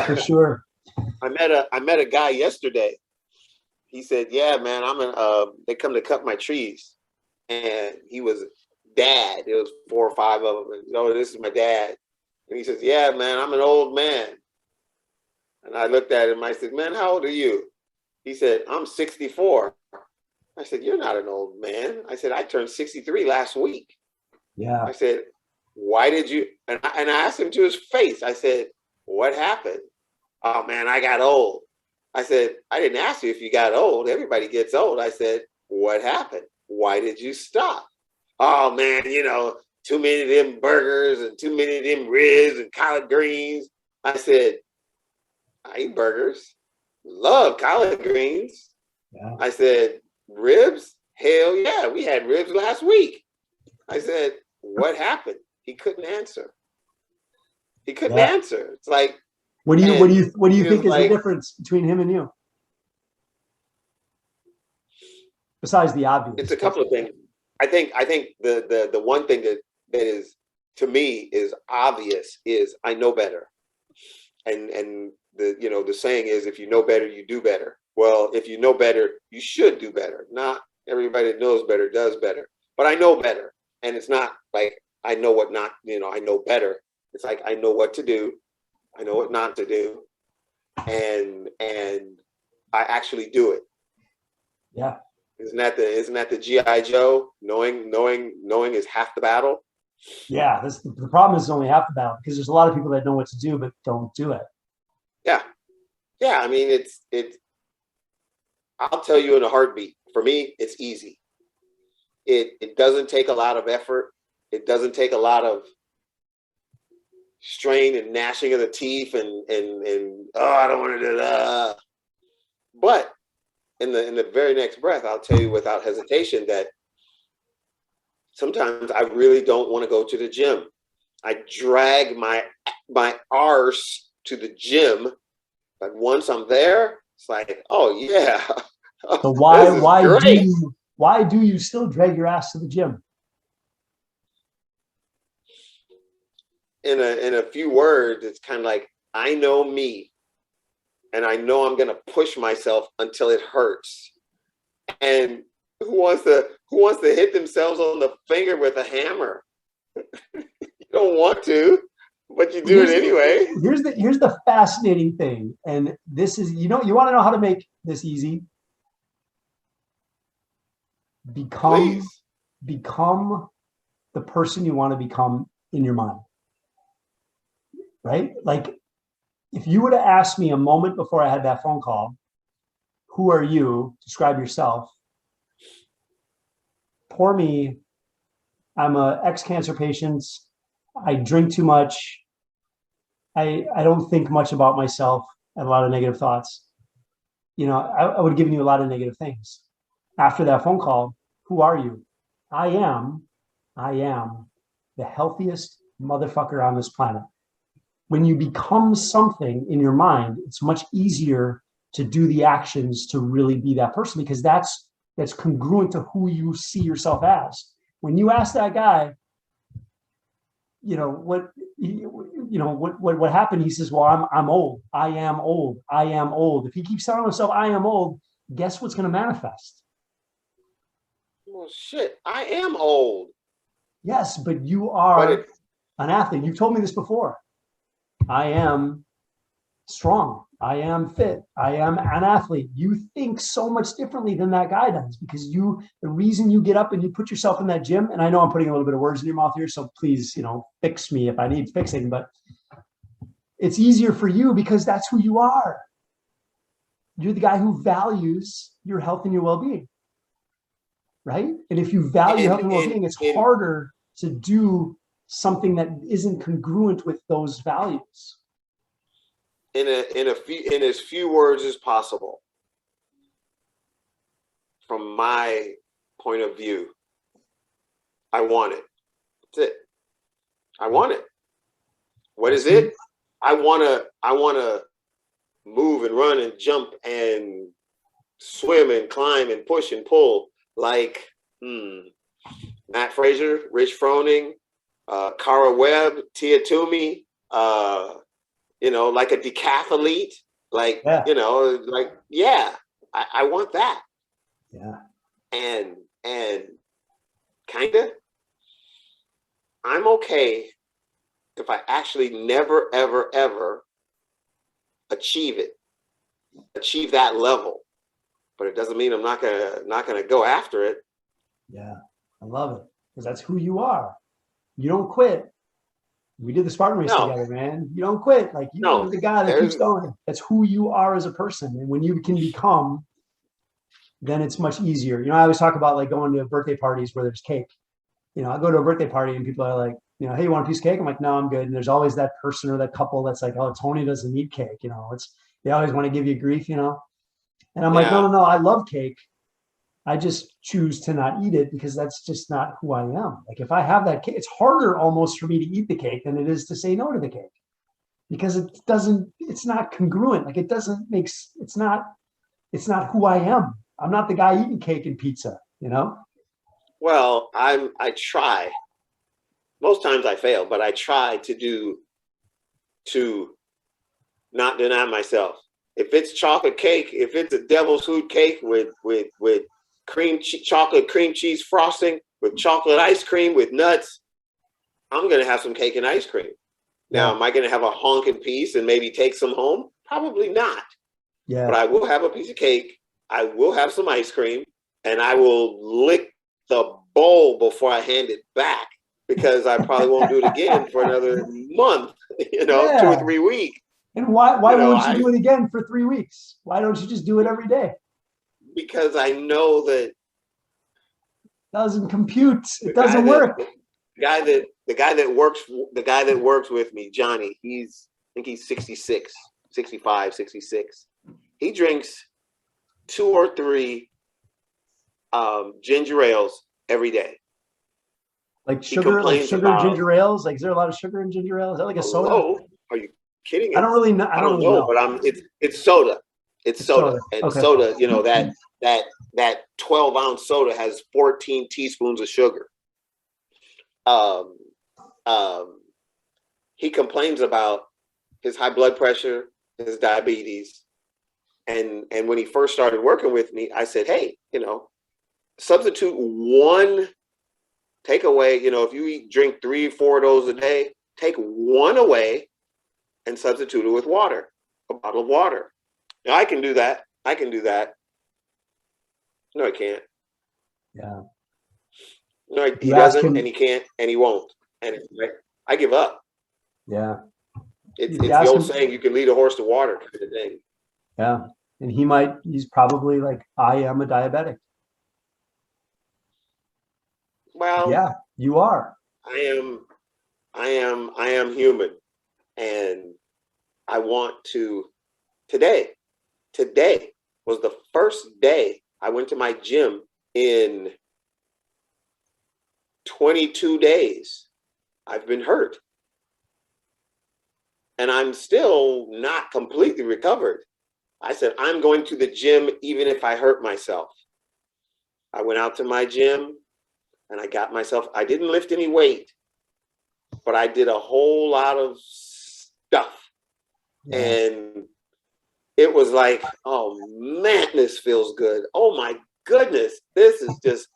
for sure. I met a guy yesterday. He said, "Yeah, man, they come to cut my trees." And he was dad. There was 4 or 5 of them. And, "Oh, this is my dad." And he says, "Yeah, man, I'm an old man." And I looked at him. I said, "Man, how old are you?" He said, "I'm 64. I said, "You're not an old man." I said, "I turned 63 last week." Yeah. I said, "Why did you?" And I asked him to his face. I said, "What happened?" "Oh, man, I got old." I said, "I didn't ask you if you got old. Everybody gets old." I said, "What happened? Why did you stop?" "Oh, man, you know, too many of them burgers and too many of them ribs and collard greens." I said, "I eat burgers. Love collard greens." Yeah. I said, "Ribs? Hell yeah, we had ribs last week." I said, "What happened?" He couldn't answer. He couldn't answer. It's like, what do you think is like, the difference between him and you? Besides the obvious. It's a couple of things. I think the one thing that is, to me, is obvious is I know better. And the saying is, if you know better, you do better. Well, if you know better, you should do better. Not everybody that knows better does better. But I know better. And it's not like I know what not, I know better. It's like I know what to do. I know what not to do. And I actually do it. Yeah. Isn't that the G.I. Joe? Knowing is half the battle. Yeah, the problem is only half the battle, because there's a lot of people that know what to do but don't do it. Yeah. I mean, it's I'll tell you in a heartbeat. For me, it's easy. It doesn't take a lot of effort. It doesn't take a lot of strain and gnashing of the teeth and oh, I don't want to do that. But in the very next breath, I'll tell you without hesitation that sometimes I really don't want to go to the gym. I drag my arse to the gym, but once I'm there, it's like, oh yeah. So why do you still drag your ass to the gym? In a few words, it's kind of like, I know me, and I know I'm gonna push myself until it hurts. And who wants to hit themselves on the finger with a hammer? You don't want to, but you do it anyway. Here's the fascinating thing, and this is, you want to know how to make this easy? Become the person you want to become in your mind. Right? Like, if you would have asked me a moment before I had that phone call, who are you? Describe yourself. Poor me. I'm an ex-cancer patient. I drink too much. I don't think much about myself. I have a lot of negative thoughts. I would have given you a lot of negative things. After that phone call, who are you? I am the healthiest motherfucker on this planet. When you become something in your mind, it's much easier to do the actions to really be that person, because that's congruent to who you see yourself as. When you ask that guy, what happened, he says, well, I'm old. I am old. I am old. If he keeps telling himself, I am old, guess what's going to manifest? Well, shit, I am old. Yes, but you are an athlete. You've told me this before. I am strong. I am fit. I am an athlete. You think so much differently than that guy does because the reason you get up and you put yourself in that gym, and I know I'm putting a little bit of words in your mouth here, so please, fix me if I need fixing, but it's easier for you because that's who you are. You're the guy who values your health and your well-being, right? And if you value health and well-being, it's harder to do something that isn't congruent with those values. In as few words as possible, from my point of view, I want it. That's it. I want it. What is it? I wanna move and run and jump and swim and climb and push and pull like Matt Fraser, Rich Froning, Cara Webb, Tia Toomey, like a decathlete, like, Yeah. I want that. Yeah. And kinda, I'm okay if I actually never, ever, ever achieve that level, but it doesn't mean I'm not gonna go after it. Yeah, I love it because that's who you are. You don't quit. We did the Spartan race together, man. You don't quit. Like you're the guy that keeps going. That's who you are as a person, and when you can become, then it's much easier. I always talk about like going to birthday parties where there's cake. I go to a birthday party and people are like, hey, you want a piece of cake? I'm like, no, I'm good. And there's always that person or that couple that's like, oh, Tony doesn't eat cake. They always want to give you grief, And I'm like, no, I love cake. I just choose to not eat it because that's just not who I am. Like if I have that cake, it's harder almost for me to eat the cake than it is to say no to the cake because it's not congruent. Like it's not who I am. I'm not the guy eating cake and pizza, Well, I try. Most times I fail, but I try to not deny myself. If it's chocolate cake, if it's a devil's food cake with chocolate cream cheese frosting, with chocolate ice cream, with nuts, I'm going to have some cake and ice cream. Now, am I going to have a honking piece and maybe take some home? Probably not. Yeah. But I will have a piece of cake. I will have some ice cream, and I will lick the bowl before I hand it back because I probably won't do it again for another month, 2 or 3 weeks. And why won't you do it again for 3 weeks? Why don't you just do it every day? Because I know that doesn't compute. It doesn't work. The guy that works with me, Johnny, I think he's 66, 65, 66. He drinks 2 or 3 ginger ales every day. Like sugar ginger ales? Like is there a lot of sugar in ginger ale? Is that like a soda? Oh, are you kidding? I don't really know. I don't know. But it's soda. It's soda. And okay. Soda, that 12-ounce soda has 14 teaspoons of sugar. He complains about his high blood pressure, his diabetes. And when he first started working with me, I said, hey, substitute one takeaway. If you drink 3 or 4 of those a day, take one away and substitute it with water, a bottle of water. Now, I can do that. No, I can't. Yeah. No, he doesn't, and he can't, and he won't. And I give up. Yeah. It's the old saying, you can lead a horse to water kind of thing. Yeah. And he's probably like, I am a diabetic. Well, yeah, you are. I am human. And I want to, today was the first day I went to my gym in 22 days. I've been hurt. And I'm still not completely recovered. I said, I'm going to the gym even if I hurt myself. I went out to my gym and I didn't lift any weight, but I did a whole lot of stuff. Yeah. And it was like, oh man, this feels good. Oh my goodness, this is just,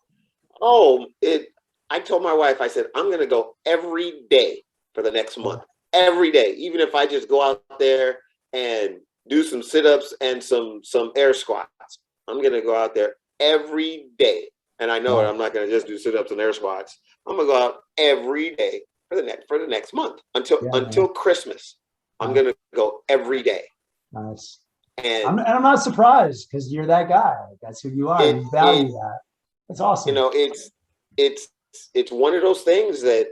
I told my wife, I said, I'm going to go every day for the next month, every day, even if I just go out there and do some sit-ups and some air squats. I'm gonna go out there every day, and I know it. I'm not gonna just do sit-ups and air squats. I'm gonna go out every day for the next month until Christmas. I'm gonna go every day. Nice. And I'm not surprised because you're that guy. That's who you are. You value that. That's awesome. You know, it's one of those things that,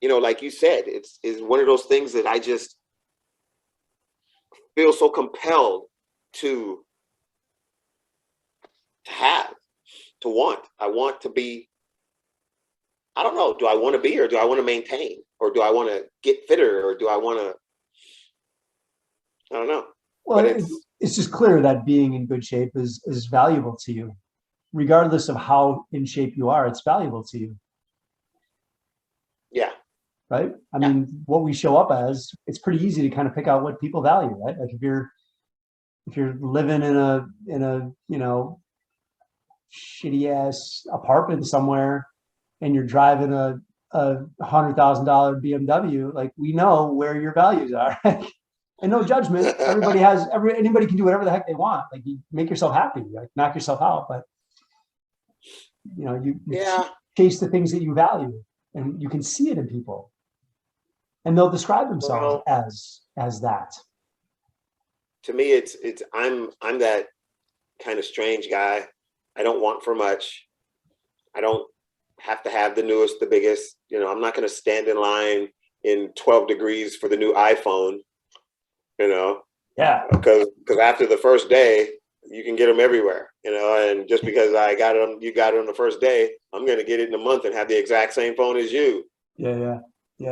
you know, like you said, it's one of those things that I just feel so compelled to have, to want. I want to be, I don't know, do I want to be, or do I want to maintain, or do I want to get fitter, or do I want to, I don't know. Well, it's just clear that being in good shape is valuable to you. Regardless of how in shape you are, it's valuable to you. Yeah. Right. I mean, what we show up as, it's pretty easy to kind of pick out what people value, right? Like if you're living in a, you know, shitty ass apartment somewhere and you're driving a $100,000 BMW, like we know where your values are. And no judgment. Anybody can do whatever the heck they want. Like you make yourself happy, like knock yourself out. But you know, you chase the things that you value, and you can see it in people, and they'll describe themselves as that. To me, it's I'm that kind of strange guy. I don't want for much. I don't have to have the newest, the biggest. You know, I'm not going to stand in line in 12 degrees for the new iPhone. You know, because after the first day, you can get them everywhere, you know, and just because I got them, you got it on the first day, I'm going to get it in a month and have the exact same phone as you. Yeah.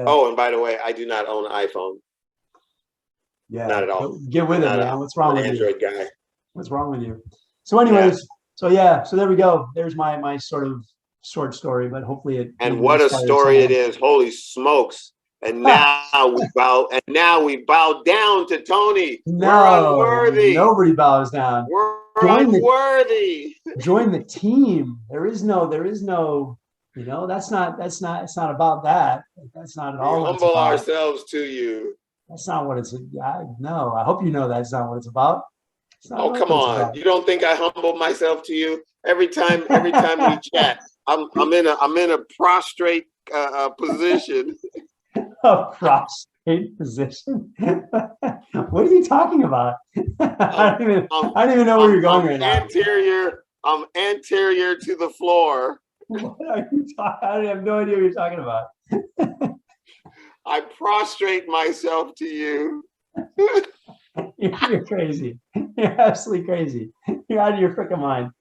Oh, and by the way, I do not own an iPhone. Yeah. Not at all. Get with it, man. What's wrong with you? Android guy. What's wrong with you? So anyways, so there we go. There's my sort of short story, but hopefully it. And what a story it is. Holy smokes. And now we bow down to Tony. No, we're unworthy. Nobody bows down. We're unworthy. Join the team. There is no, you know, it's not about that. That's not at all. We humble ourselves to you. That's not what it's. No, I hope you know that's not what it's about. Oh, come on. You don't think I humble myself to you? Every time we chat, I'm in a prostrate position. A prostrate position? What are you talking about? I don't even know where you're going right now. I'm anterior to the floor. What are you talking? I have no idea what you're talking about. I prostrate myself to you. You're crazy. You're absolutely crazy. You're out of your freaking mind.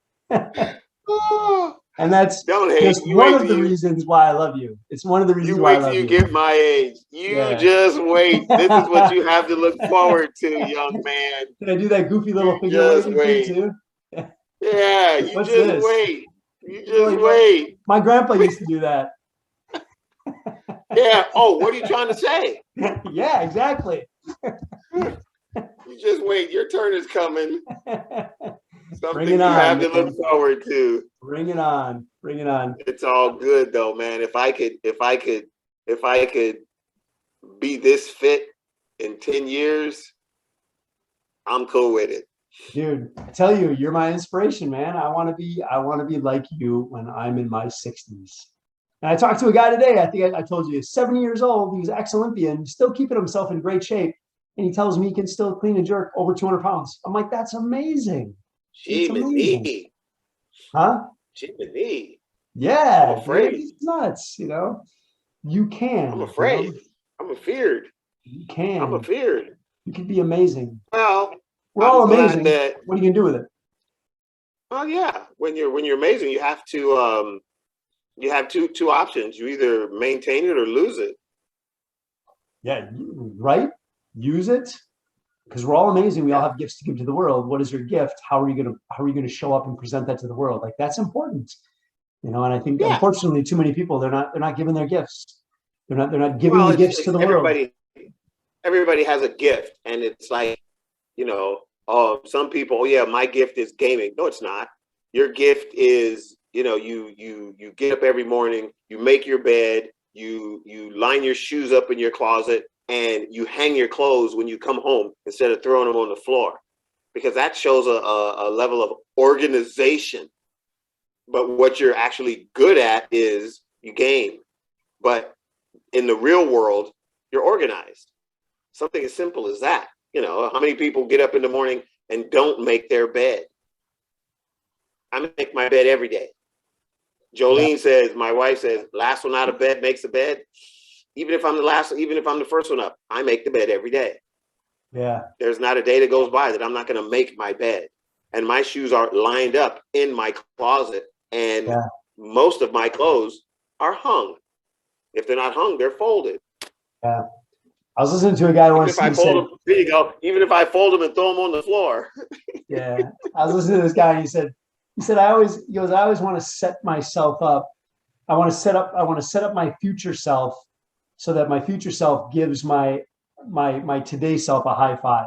And that's just one of the reasons why I love you. It's one of the reasons why I love you. You wait till you get my age. You just wait. This is what you have to look forward to, young man. Did I do that goofy little figure thing too? Yeah, you just wait. You just wait. My grandpa used to do that. Yeah. Oh, what are you trying to say? Yeah, exactly. You just wait. Your turn is coming. Something you have to look forward to. Bring it on. Bring it on. It's all good though, man. If I could be this fit in 10 years, I'm cool with it. Dude, I tell you, you're my inspiration, man. I want to be like you when I'm in my 60s. And I talked to a guy today, I think I told you, he's 70 years old. He's ex-Olympian, still keeping himself in great shape. And he tells me he can still clean and jerk over 200 pounds. I'm like, that's amazing. Jiminy. Huh? Jiminy. Yeah. I'm afraid. It's nuts, you know. You can. I'm afraid. You know? I'm afeared. You can. I'm afeared. You can be amazing. Well, we're all amazing. What are you gonna do with it? Oh yeah. When you're amazing, you have to you have two options. You either maintain it or lose it. Yeah, right. Use it. Because we're all amazing. We all have gifts to give to the world. What is your gift? How are you gonna show up and present that to the world? Like that's important. You know, and I think unfortunately too many people they're not giving their gifts. They're not giving the gifts to the world. Everybody has a gift, and it's like, you know, some people, my gift is gaming. No, it's not. Your gift is, you know, you get up every morning, you make your bed, you line your shoes up in your closet, and you hang your clothes when you come home instead of throwing them on the floor, because that shows a level of organization. But what you're actually good at is you game. But in the real world, you're organized. Something as simple as that. You know, how many people get up in the morning and don't make their bed? I make my bed every day. Jolene says, my wife says, last one out of bed makes the bed. Even if I'm the first one up, I make the bed every day. Yeah. There's not a day that goes by that I'm not going to make my bed. And my shoes are lined up in my closet, and most of my clothes are hung. If they're not hung, they're folded. Yeah. I was listening to a guy once. There you go. Even if I fold them and throw them on the floor. Yeah. I was listening to this guy, and he said, I always want to set myself up. I want to set up my future self so that my future self gives my today self a high five.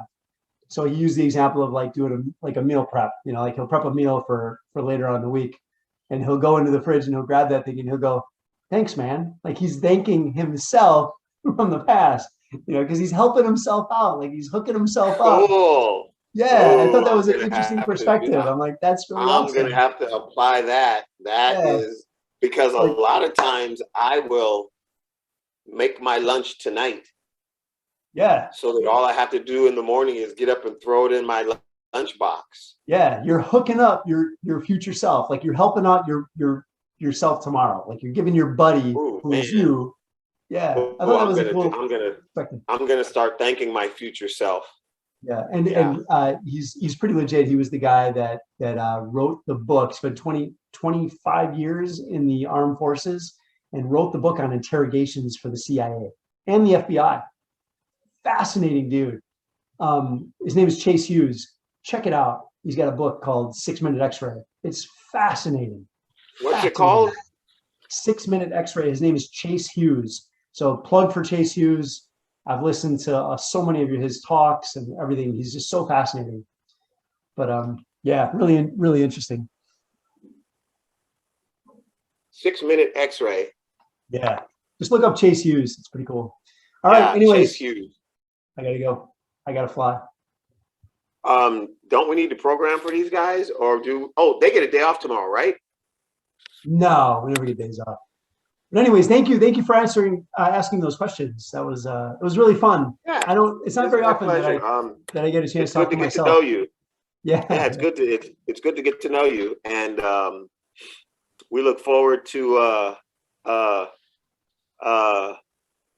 So he used the example of like doing a meal prep, you know, like he'll prep a meal for later on in the week, and he'll go into the fridge and he'll grab that thing and he'll go, thanks, man. Like he's thanking himself from the past, you know, because he's helping himself out. Like he's hooking himself up. Cool. Yeah. I thought that was an interesting perspective. I'm like, that's really awesome. I'm going to have to apply that. That is because a lot of times I will make my lunch tonight. Yeah. So that all I have to do in the morning is get up and throw it in my lunchbox. Yeah. You're hooking up your future self. Like you're helping out yourself tomorrow. Like you're giving your buddy who's you. Yeah. I thought that was cool. I'm gonna start thanking my future self. Yeah. And he's pretty legit. He was the guy that wrote the book, spent 25 years in the armed forces and wrote the book on interrogations for the CIA and the FBI. Fascinating dude. His name is Chase Hughes. Check it out. He's got a book called 6 Minute X-Ray. It's fascinating. What's it called? 6 Minute X-Ray. His name is Chase Hughes. So plug for Chase Hughes. I've listened to so many of his talks and everything. He's just so fascinating. But yeah, really, really interesting. 6 Minute X-Ray. Yeah. Just look up Chase Hughes. It's pretty cool. All right. Anyways, Chase Hughes. I gotta go. I gotta fly. Don't we need to program for these guys, or they get a day off tomorrow, right? No, we never get days off. But anyways, thank you for asking those questions. That was it was really fun. Yeah, it's not very often that I get a chance to talk to myself. It's good to get to know you. Yeah, it's good to get to know you, and we look forward to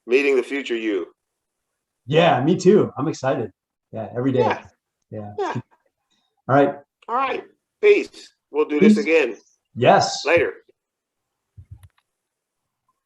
meeting the future you. Yeah, me too. I'm excited. Yeah, every day. Yeah. All right. Peace. We'll do this again. Yes. Later.